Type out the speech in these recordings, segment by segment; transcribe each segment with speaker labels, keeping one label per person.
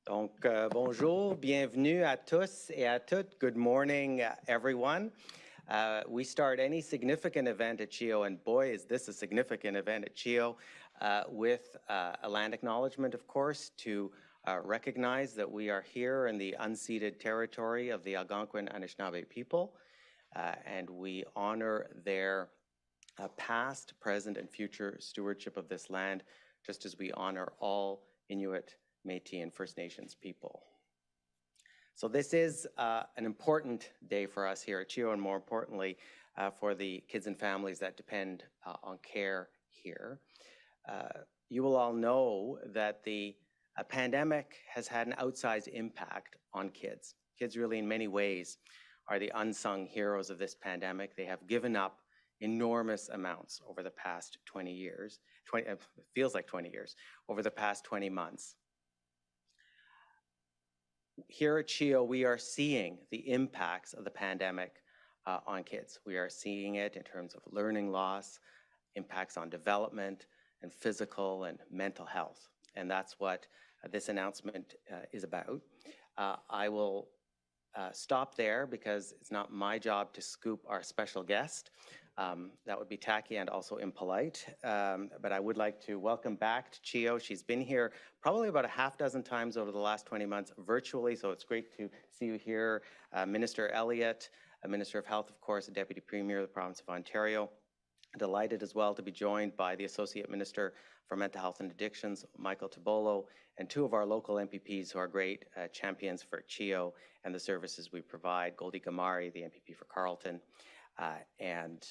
Speaker 1: Donc, bonjour, bienvenue à tous et à toutes. Good morning, everyone. We start any significant event at CHEO, and boy, is this a significant event at CHEO, with a land acknowledgement, of course, to recognize that we are here in the unceded territory of the Algonquin Anishinaabe people, and we honor their past, present, and future stewardship of this land, just as we honor all Inuit, Métis, and First Nations people. So this is an important day for us here at CHEO, and more importantly, for the kids and families that depend on care here. You will all know that the pandemic has had an outsized impact on kids. Kids really, in many ways, are the unsung heroes of this pandemic. They have given up enormous amounts over the past 20 years. It feels like 20 years, over the past 20 months. Here at CHEO, we are seeing the impacts of the pandemic on kids. We are seeing it in terms of learning loss, impacts on development, and physical and mental health. And that's what this announcement is about. I will stop there because it's not my job to scoop our special guest. That would be tacky and also impolite. But I would like to welcome back to CHEO. She's been here probably about a half dozen times over the last 20 months virtually, so it's great to see you here. Minister Elliott, Minister of Health, of course, Deputy Premier of the Province of Ontario. Delighted as well to be joined by the Associate Minister for Mental Health and Addictions, Michael Tibollo, and two of our local MPPs who are great champions for CHEO and the services we provide, Goldie Gamari, the MPP for Carleton, and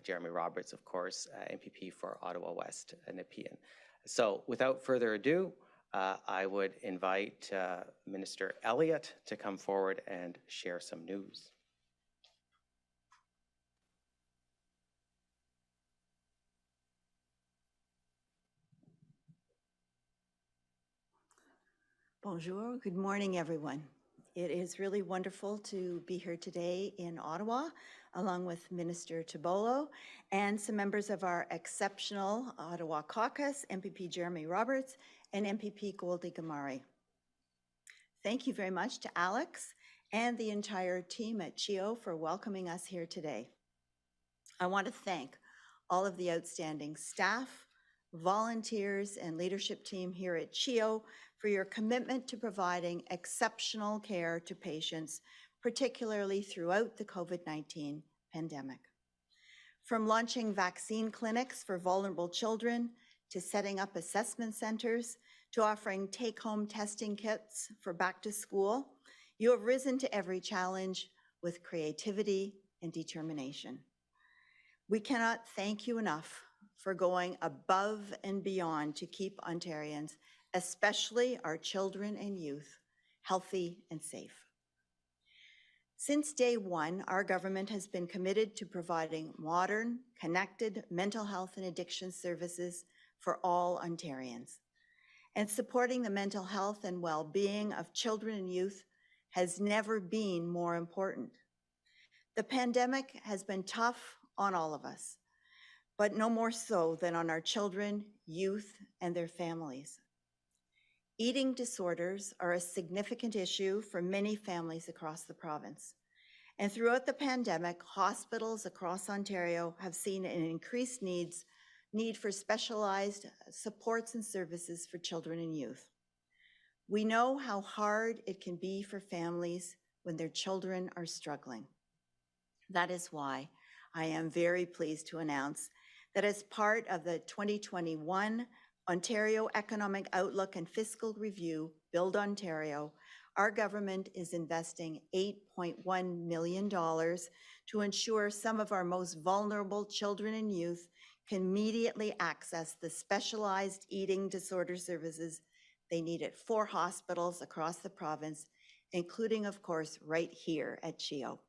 Speaker 1: Jeremy Roberts, of course, MPP for Ottawa West, Nepean. So without further ado, I would invite Minister Elliott to come forward and share some news.
Speaker 2: Bonjour, good morning, everyone. It is really wonderful to be here today in Ottawa, along with Minister Tibollo and some members of our exceptional Ottawa caucus, MPP Jeremy Roberts and MPP Goldie Gamari. Thank you very much to Alex and the entire team at CHEO for welcoming us here today. I want to thank all of the outstanding staff, volunteers, and leadership team here at CHEO for your commitment to providing exceptional care to patients, particularly throughout the COVID-19 pandemic. From launching vaccine clinics for vulnerable children, to setting up assessment centers, to offering take-home testing kits for back to school, you have risen to every challenge with creativity and determination. We cannot thank you enough for going above and beyond to keep Ontarians, especially our children and youth, healthy and safe. Since day one, our government has been committed to providing modern, connected mental health and addiction services for all Ontarians. And supporting the mental health and well-being of children and youth has never been more important. The pandemic has been tough on all of us, but no more so than on our children, youth, and their families. Eating disorders are a significant issue for many families across the province. And throughout the pandemic, hospitals across Ontario have seen an increased need for specialized supports and services for children and youth. We know how hard it can be for families when their children are struggling. That is why I am very pleased to announce that as part of the 2021 Ontario Economic Outlook and Fiscal Review, Build Ontario, our government is investing $8.1 million to ensure some of our most vulnerable children and youth can immediately access the specialized eating disorder services they need at 4 hospitals across the province, including, of course, right here at CHEO.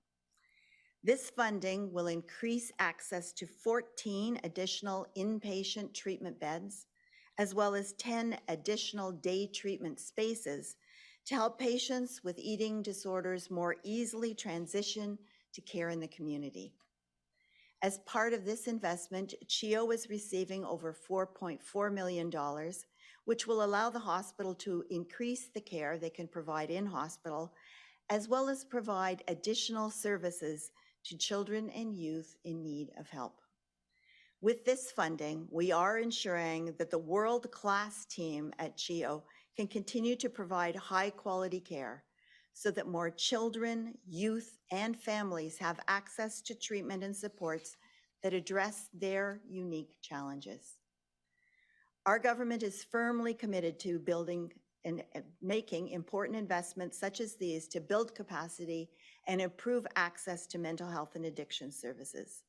Speaker 2: This funding will increase access to 14 additional inpatient treatment beds, as well as 10 additional day treatment spaces to help patients with eating disorders more easily transition to care in the community. As part of this investment, CHEO is receiving over $4.4 million, which will allow the hospital to increase the care they can provide in hospital, as well as provide additional services to children and youth in need of help. With this funding, we are ensuring that the world-class team at CHEO can continue to provide high-quality care so that more children, youth, and families have access to treatment and supports that address their unique challenges. Our government is firmly committed to building and making important investments such as these to build capacity and improve access to mental health and addiction services.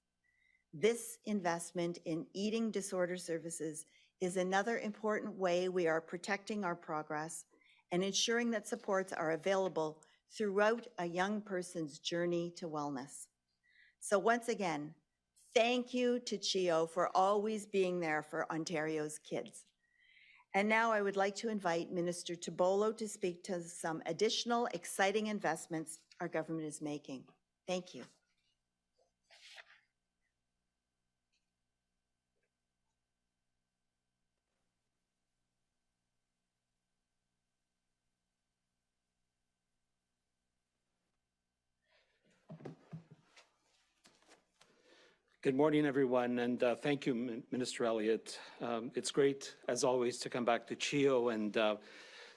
Speaker 2: This investment in eating disorder services is another important way we are protecting our progress and ensuring that supports are available throughout a young person's journey to wellness. So once again, thank you to CHEO for always being there for Ontario's kids. And now I would like to invite Minister Tibollo to speak to some additional exciting investments our government is making. Thank you.
Speaker 3: Good morning, everyone, and thank you, Minister Elliott. It's great, as always, to come back to CHEO and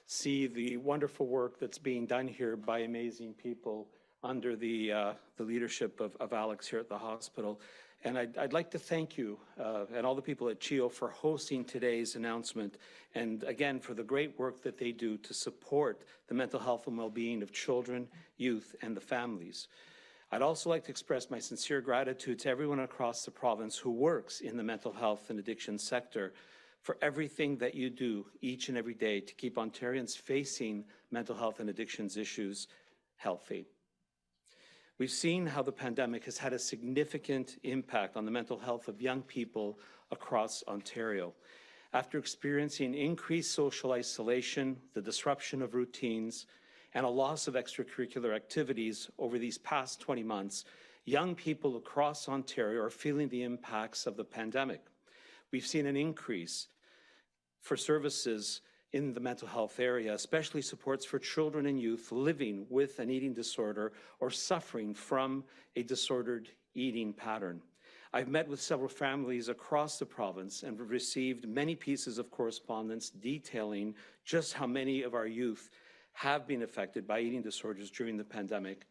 Speaker 3: see the wonderful work that's being done here by amazing people under the leadership of Alex here at the hospital. And I'd like to thank you and all the people at CHEO for hosting today's announcement, and again, for the great work that they do to support the mental health and well-being of children, youth, and the families. I'd also like to express my sincere gratitude to everyone across the province who works in the mental health and addiction sector for everything that you do each and every day to keep Ontarians facing mental health and addictions issues healthy. We've seen how the pandemic has had a significant impact on the mental health of young people across Ontario. After experiencing increased social isolation, the disruption of routines, and a loss of extracurricular activities over these past 20 months, young people across Ontario are feeling the impacts of the pandemic. We've seen an increase for services in the mental health area, especially supports for children and youth living with an eating disorder or suffering from a disordered eating pattern. I've met with several families across the province and received many pieces of correspondence detailing just how many of our youth have been affected by eating disorders during the pandemic.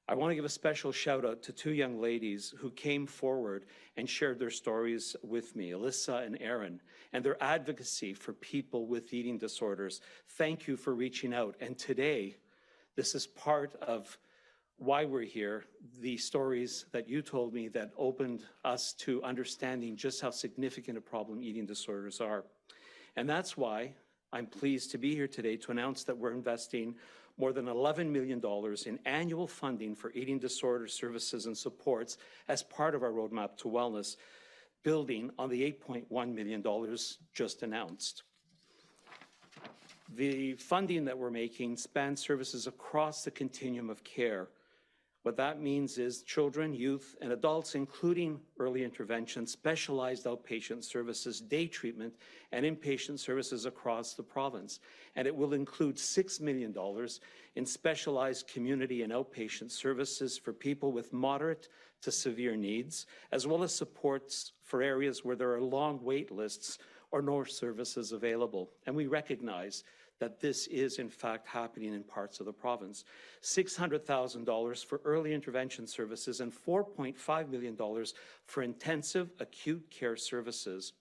Speaker 3: I want to give a special shout out to two young ladies who came forward and shared their stories with me, Alyssa and Erin, and their advocacy for people with eating disorders. Thank you for reaching out. And today, this is part of why we're here, the stories that you told me that opened us to understanding just how significant a problem eating disorders are. And that's why I'm pleased to be here today to announce that we're investing more than $11 million in annual funding for eating disorder services and supports as part of our roadmap to wellness, building on the $8.1 million just announced. The funding that we're making spans services across the continuum of care. What that means is children, youth, and adults, including early intervention, specialized outpatient services, day treatment, and inpatient services across the province. And it will include $6 million in specialized community and outpatient services for people with moderate to severe needs, as well as supports for areas where there are long wait lists or no services available. And we recognize that this is in fact happening in parts of the province. $600,000 for early intervention services and $4.5 million for intensive acute care services.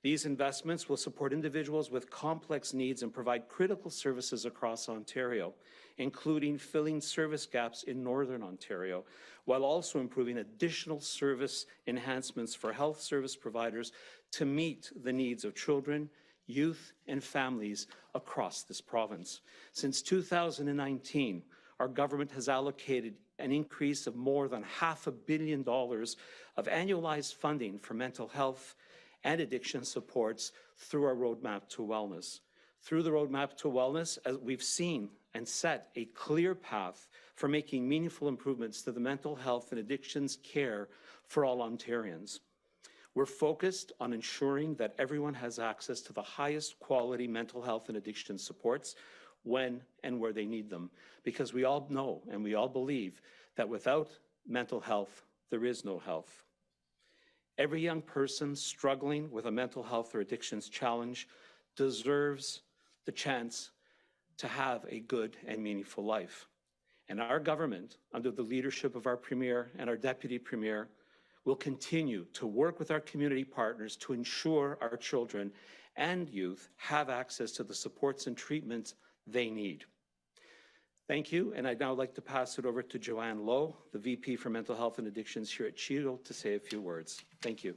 Speaker 3: These investments will support individuals with complex needs and provide critical services across Ontario, including filling service gaps in Northern Ontario, while also improving additional service enhancements for health service providers to meet the needs of children, youth, and families across this province. Since 2019, our government has allocated an increase of more than $500 million of annualized funding for mental health and addiction supports through our roadmap to wellness. Through the roadmap to wellness, as we've seen and set a clear path for making meaningful improvements to the mental health and addictions care for all Ontarians. We're focused on ensuring that everyone has access to the highest quality mental health and addiction supports when and where they need them, because we all know and we all believe that without mental health, there is no health. Every young person struggling with a mental health or addictions challenge deserves the chance to have a good and meaningful life. And our government, under the leadership of our Premier and our Deputy Premier, will continue to work with our community partners to ensure our children and youth have access to the supports and treatments they need. Thank you, and I'd now like to pass it over to Joanne Lowe, the VP for Mental Health and Addictions here at CHEO, to say a few words. Thank you.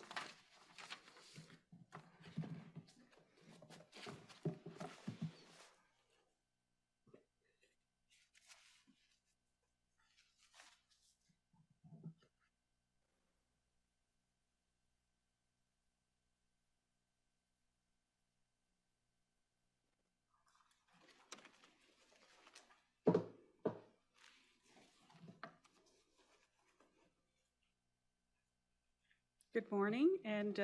Speaker 4: Good morning, and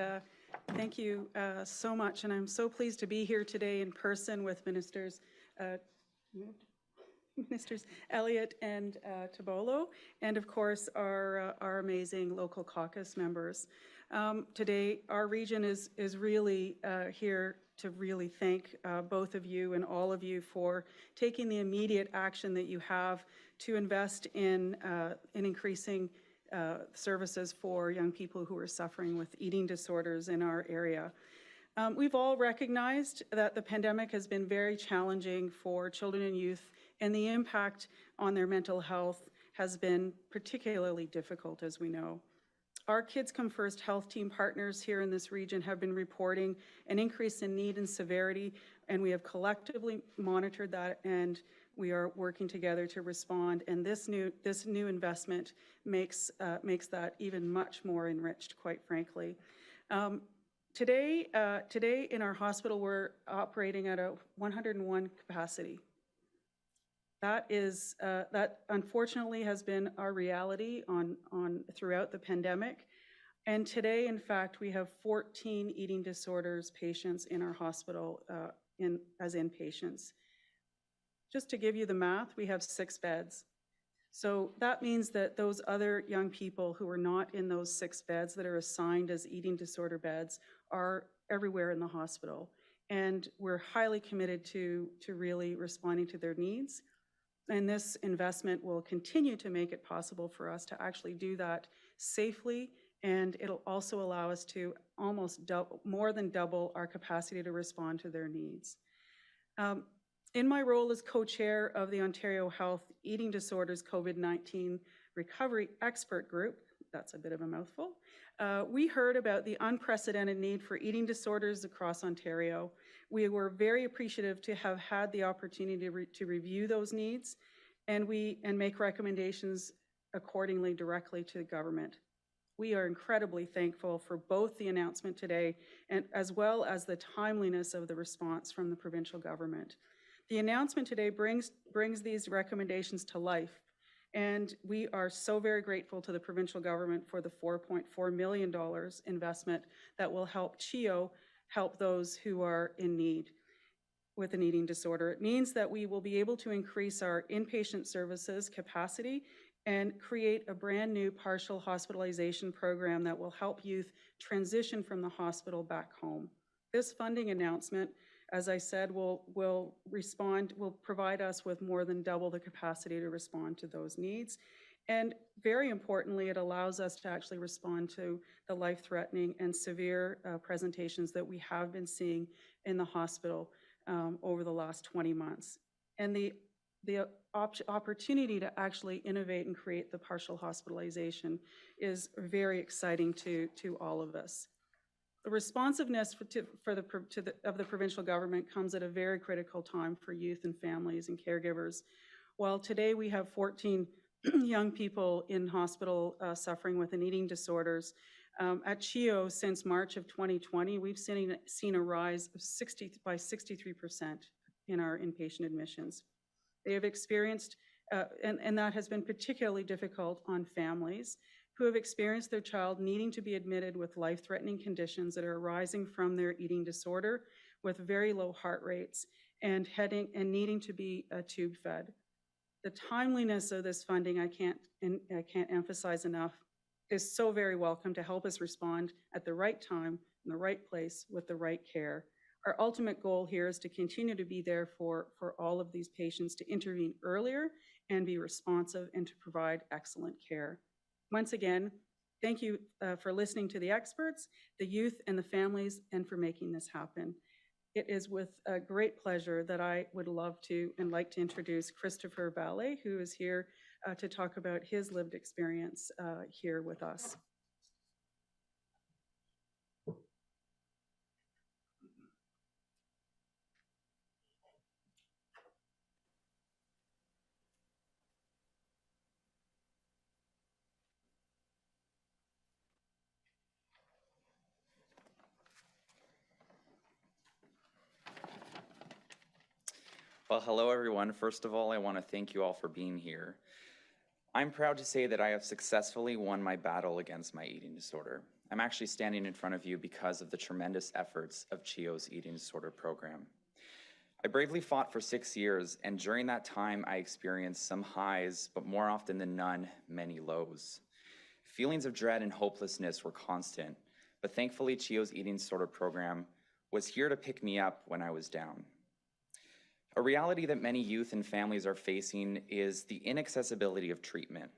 Speaker 4: thank you so much. And I'm so pleased to be here today in person with Ministers Elliott and Tibollo, and of course our amazing local caucus members. Today, our region is really here to really thank both of you and all of you for taking the immediate action that you have to invest in increasing services for young people who are suffering with eating disorders in our area. We've all recognized that the pandemic has been very challenging for children and youth, and the impact on their mental health has been particularly difficult, as we know. Our Kids Come First health team partners here in this region have been reporting an increase in need and severity, and we have collectively monitored that, and we are working together to respond. And this new investment makes that even much more enriched, quite frankly. Today in our hospital, we're operating at a 101 capacity. That unfortunately has been our reality throughout the pandemic. And today, in fact, we have 14 eating disorders patients in our hospital as inpatients. Just to give you the math, we have 6 beds. So that means that those other young people who are not in those 6 beds that are assigned as eating disorder beds are everywhere in the hospital. And we're highly committed to really responding to their needs. And this investment will continue to make it possible for us to actually do that safely, and it'll also allow us to more than double our capacity to respond to their needs. In my role as co-chair of the Ontario Health Eating Disorders COVID-19 Recovery Expert Group, that's a bit of a mouthful, we heard about the unprecedented need for eating disorders across Ontario. We were very appreciative to have had the opportunity to review those needs and make recommendations accordingly directly to the government. We are incredibly thankful for both the announcement today and as well as the timeliness of the response from the provincial government. The announcement today brings these recommendations to life, and we are so very grateful to the provincial government for the $4.4 million investment that will help CHEO help those who are in need with an eating disorder. It means that we will be able to increase our inpatient services capacity and create a brand new partial hospitalization program that will help youth transition from the hospital back home. This funding announcement, as I said, will provide us with more than double the capacity to respond to those needs. And very importantly, it allows us to actually respond to the life-threatening and severe presentations that we have been seeing in the hospital over the last 20 months. And the opportunity to actually innovate and create the partial hospitalization is very exciting to all of us. The responsiveness of the provincial government comes at a very critical time for youth and families and caregivers. While today we have 14 young people in hospital suffering with an eating disorders, at CHEO since March of 2020, we've seen a rise of 63% in our inpatient admissions. They have experienced, and that has been particularly difficult on families who have experienced their child needing to be admitted with life-threatening conditions that are arising from their eating disorder with very low heart rates and needing to be tube fed. The timeliness of this funding, I can't emphasize enough, is so very welcome to help us respond at the right time, in the right place, with the right care. Our ultimate goal here is to continue to be there for all of these patients, to intervene earlier and be responsive and to provide excellent care. Once again, thank you for listening to the experts, the youth, and the families, and for making this happen. It is with a great pleasure that I would love to and like to introduce Chris Valle, who is here to talk about his lived experience here with us.
Speaker 5: Well, hello everyone. First of all, I want to thank you all for being here. I'm proud to say that I have successfully won my battle against my eating disorder. I'm actually standing in front of you because of the tremendous efforts of CHEO's eating disorder program. I bravely fought for 6 years, and during that time, I experienced some highs, but more often than none, many lows. Feelings of dread and hopelessness were constant, but thankfully, CHEO's eating disorder program was here to pick me up when I was down. A reality that many youth and families are facing is the inaccessibility of treatment.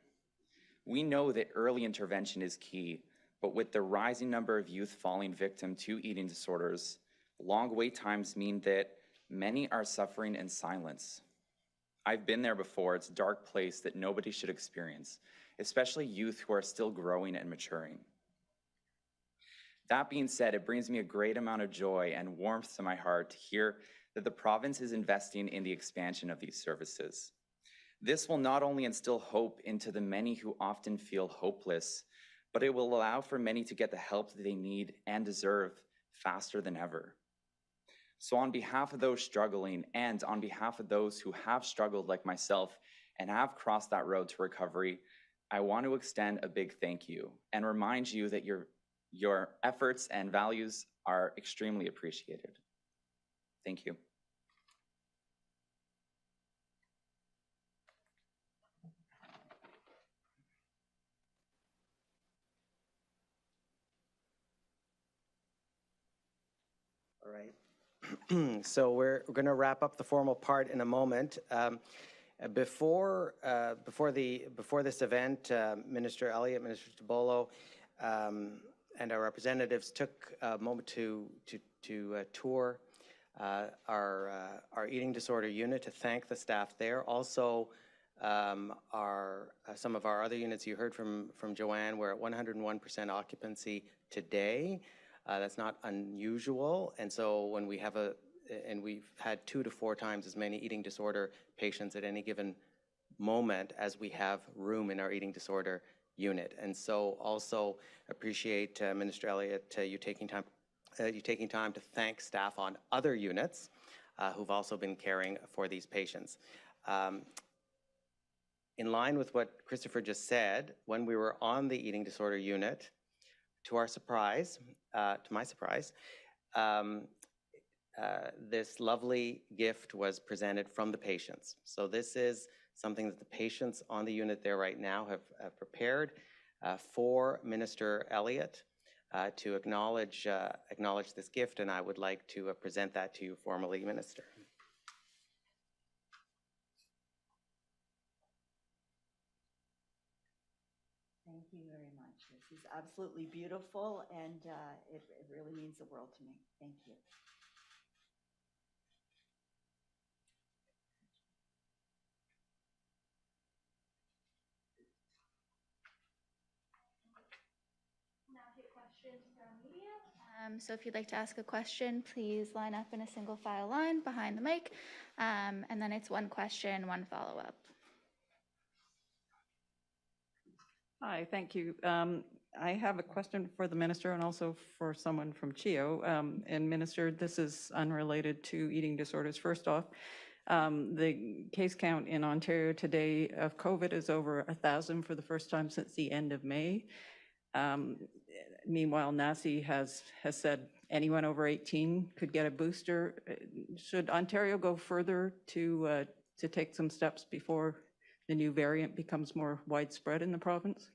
Speaker 5: We know that early intervention is key, but with the rising number of youth falling victim to eating disorders, long wait times mean that many are suffering in silence. I've been there before. It's a dark place that nobody should experience, especially youth who are still growing and maturing. That being said, it brings me a great amount of joy and warmth to my heart to hear that the province is investing in the expansion of these services. This will not only instill hope into the many who often feel hopeless, but it will allow for many to get the help that they need and deserve faster than ever. So on behalf of those struggling and on behalf of those who have struggled like myself and have crossed that road to recovery, I want to extend a big thank you and remind you that your efforts and values are extremely appreciated. Thank you.
Speaker 1: All right. So we're going to wrap up the formal part in a moment. Before this event, Minister Elliott, Minister Tibollo, and our representatives took a moment to tour our eating disorder unit to thank the staff there. Also, some of our other units, you heard from Joanne, we're at 101% occupancy today. That's not unusual, and so when we have and we've had 2 to 4 times as many eating disorder patients at any given moment as we have room in our eating disorder unit. And so also appreciate Minister Elliott, you taking time to thank staff on other units who've also been caring for these patients. In line with what Christopher just said, when we were on the eating disorder unit, to my surprise, this lovely gift was presented from the patients. So this is something that the patients on the unit there right now have prepared for Minister Elliott to acknowledge this gift, and I would like to present that to you formally, Minister.
Speaker 2: Thank you very much. This is absolutely beautiful, and it really means the world to me. Thank you.
Speaker 6: Now take questions from media. So if you'd like to ask a question, please line up in a single file line behind the mic, and then it's 1 question, 1 follow-up.
Speaker 7: Hi, thank you. I have a question for the minister and also for someone from CHEO. And Minister, this is unrelated to eating disorders. First off, The case count in Ontario today of COVID is over 1,000 for the first time since the end of May. Meanwhile, NACI has said anyone over 18 could get a booster. Should Ontario go further to take some steps before the new variant becomes more widespread in the province?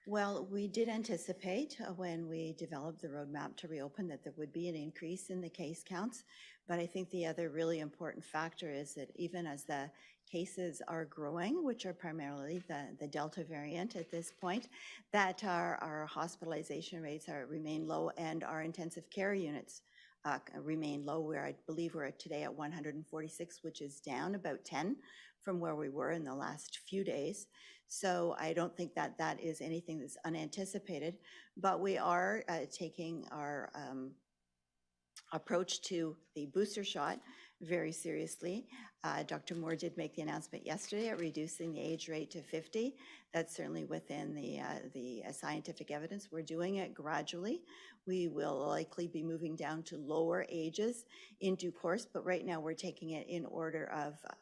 Speaker 2: Well, we did anticipate when we developed the roadmap to reopen that there would be an increase in the case counts. But I think the other really important factor is that even as the cases are growing, which are primarily the Delta variant at this point, that our hospitalization rates remain low and our intensive care units remain low. I believe we're today at 146, which is down about 10 from where we were in the last few days. So I don't think that that is anything that's unanticipated, but we are taking our approach to the booster shot very seriously. Dr. Moore did make the announcement yesterday at reducing the age rate to 50. That's certainly within the scientific evidence. We're doing it gradually. We will likely be moving down to lower ages in due course, but right now we're taking it in order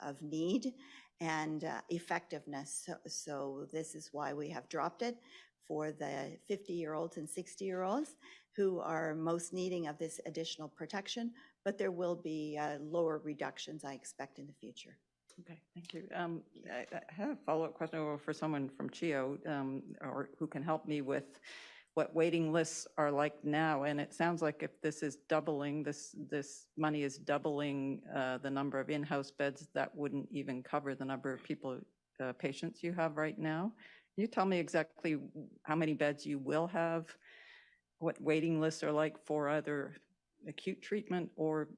Speaker 2: of need and effectiveness. So this is why we have dropped it for the 50-year-olds and 60-year-olds who are most needing of this additional protection, but there will be lower reductions, I expect, in the future.
Speaker 7: Okay, thank you. I have a follow-up question for someone from CHEO or who can help me with what waiting lists are like now. And it sounds like if this is doubling, this money is doubling the number of in-house beds, that wouldn't even cover the number of people, patients you have right now. Can you tell me exactly how many beds you will have, what waiting lists are like for either acute treatment or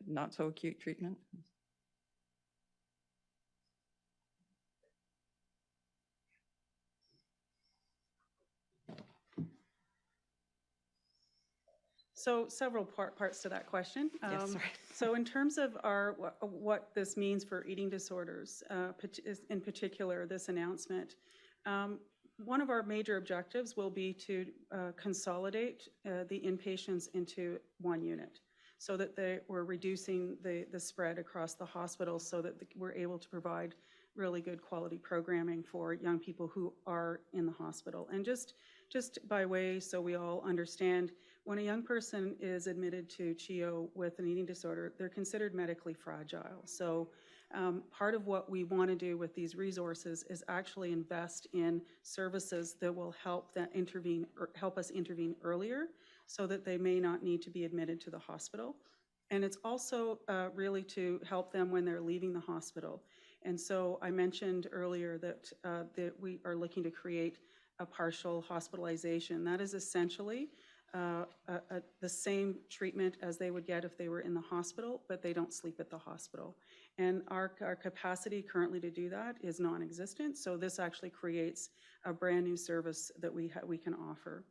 Speaker 7: not so acute treatment?
Speaker 4: So several parts to that question.
Speaker 7: Yes, sorry.
Speaker 4: So in terms of what this means for eating disorders, in particular this announcement, one of our major objectives will be to consolidate the inpatients into one unit so that we're reducing the spread across the hospital so that we're able to provide really good quality programming for young people who are in the hospital. And just by way so we all understand, when a young person is admitted to CHEO with an eating disorder, they're considered medically fragile. So part of what we want to do with these resources is actually invest in services that will help us intervene earlier so that they may not need to be admitted to the hospital. And it's also really to help them when they're leaving the hospital. And so I mentioned earlier that we are looking to create a partial hospitalization. That is essentially the same treatment as they would get if they were in the hospital, but they don't sleep at the hospital. And our capacity currently to do that is non-existent, so this actually creates a brand new service that we can offer.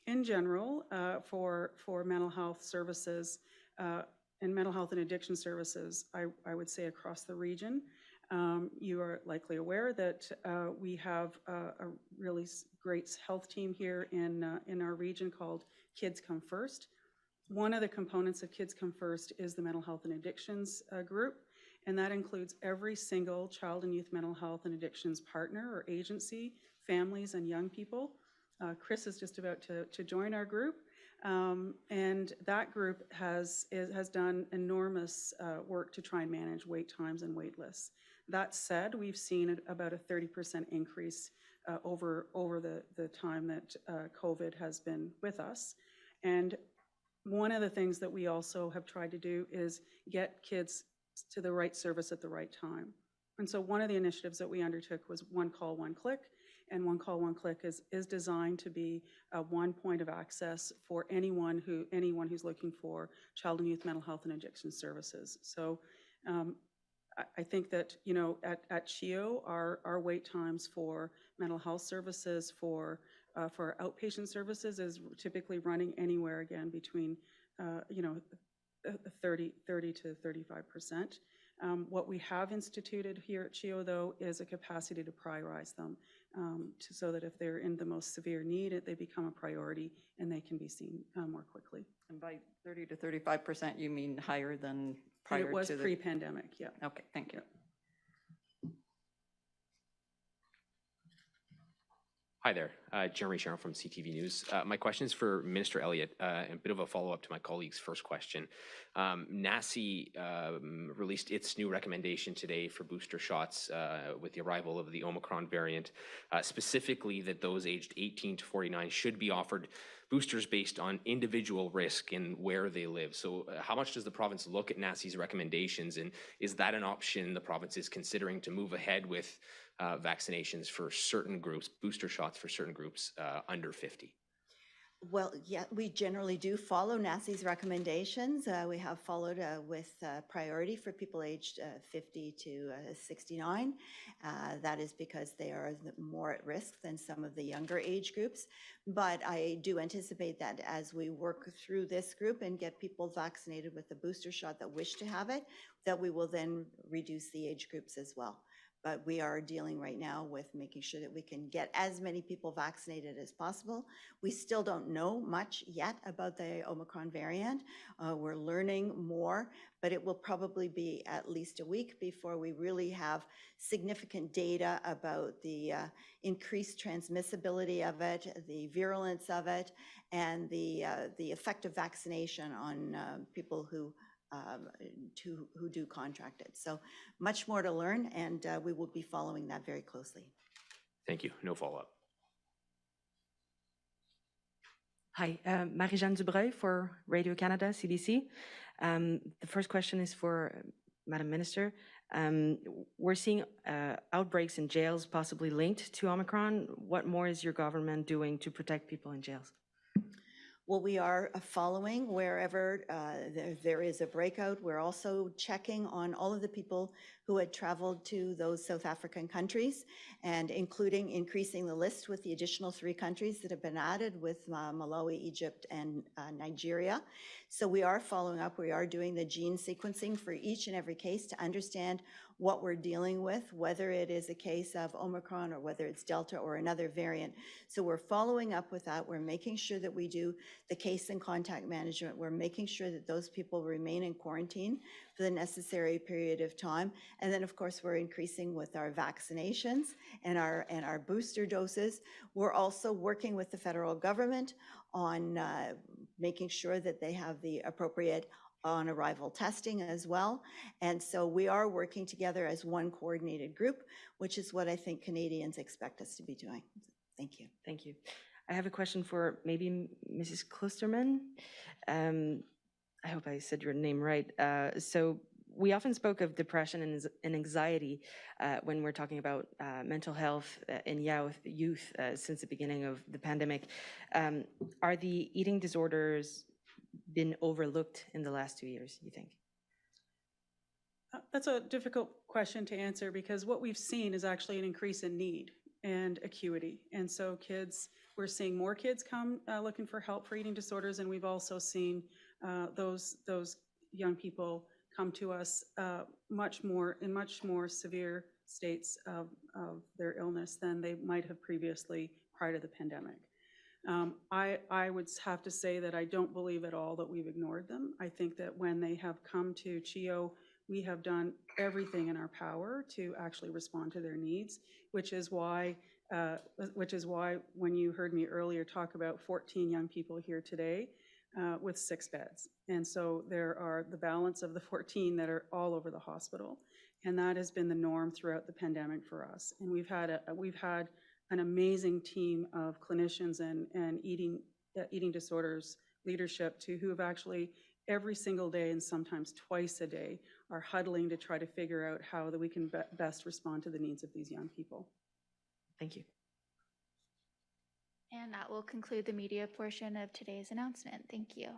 Speaker 4: In general, for mental health services and mental health and addiction services, I would say across the region, you are likely aware that we have a really great health team here in our region called Kids Come First. One of the components of Kids Come First is the mental health and addictions group, and that includes every single child and youth mental health and addictions partner or agency, families and young people. Chris is just about to join our group, and that group has done enormous work to try and manage wait times and wait lists. That said, we've seen about a 30% increase over the time that COVID has been with us. And one of the things that we also have tried to do is get kids to the right service at the right time. And so one of the initiatives that we undertook was One Call, One Click. And One Call, One Click is designed to be one point of access for anyone who's looking for child and youth mental health and addiction services. So I think that, you know, at CHEO, our wait times for mental health services, for outpatient services is typically running anywhere, again, between, 30 to 35%. What we have instituted here at CHEO, though, is a capacity to prioritize them so that if they're in the most severe need, they become a priority and they can be seen more quickly.
Speaker 7: And by 30 to 35%, you mean higher than prior
Speaker 4: it was
Speaker 7: to the?
Speaker 4: pre-pandemic, yeah.
Speaker 7: Okay, thank you.
Speaker 8: Hi there, Jeremy Sharon from CTV News. My question is for Minister Elliott, and a bit of a follow-up to my colleague's first question. NACI released its new recommendation today for booster shots with the arrival of the Omicron variant, specifically that those aged 18 to 49 should be offered boosters based on individual risk and where they live. So how much does the province look at NACI's recommendations, and is that an option the province is considering to move ahead with vaccinations for certain groups, booster shots for certain groups under 50?
Speaker 2: Well, yeah, we generally do follow NACI's recommendations. We have followed with priority for people aged 50 to 69. That is because they are more at risk than some of the younger age groups. But I do anticipate that as we work through this group and get people vaccinated with the booster shot that wish to have it, that we will then reduce the age groups as well. But we are dealing right now with making sure that we can get as many people vaccinated as possible. We still don't know much yet about the Omicron variant. We're learning more, but it will probably be at least a week before we really have significant data about the increased transmissibility of it, the virulence of it, and the effect of vaccination on people who do contract it. So much more to learn, and we will be following that very closely.
Speaker 8: Thank you. No follow-up.
Speaker 9: Hi, Marie-Jeanne Dubreuil for Radio Canada, CBC. The first question is for Madam Minister. We're seeing outbreaks in jails possibly linked to Omicron. What more is your government doing to protect people in jails?
Speaker 2: Well, we are following wherever there is a breakout. We're also checking on all of the people who had traveled to those South African countries, and including increasing the list with the additional 3 countries that have been added with Malawi, Egypt, and Nigeria. So we are following up. We are doing the gene sequencing for each and every case to understand what we're dealing with, whether it is a case of Omicron or whether it's Delta or another variant. So we're following up with that. We're making sure that we do the case and contact management. We're making sure that those people remain in quarantine for the necessary period of time. And then, of course, we're increasing with our vaccinations and our booster doses. We're also working with the federal government on making sure that they have the appropriate on-arrival testing as well. And so we are working together as one coordinated group, which is what I think Canadians expect us to be doing. Thank you.
Speaker 9: Thank you. I have a question for maybe Mrs. Klusterman. I hope I said your name right. So we often spoke of depression and anxiety when we're talking about mental health in youth since the beginning of the pandemic. Are the eating disorders been overlooked in the last 2 years, you think?
Speaker 4: That's a difficult question to answer because what we've seen is actually an increase in need and acuity. And so we're seeing more kids come looking for help for eating disorders, and we've also seen those young people come to us in much more severe states of their illness than they might have previously prior to the pandemic. I would have to say that I don't believe at all that we've ignored them. I think that when they have come to CHEO, we have done everything in our power to actually respond to their needs, which is why when you heard me earlier talk about 14 young people here today with 6 beds. And so there are the balance of the 14 that are all over the hospital. And that has been the norm throughout the pandemic for us. And we've had an amazing team of clinicians and eating disorders leadership who have actually every single day and sometimes twice a day are huddling to try to figure out how that we can best respond to the needs of these young people.
Speaker 9: Thank you.
Speaker 6: And that will conclude the media portion of today's announcement. Thank you.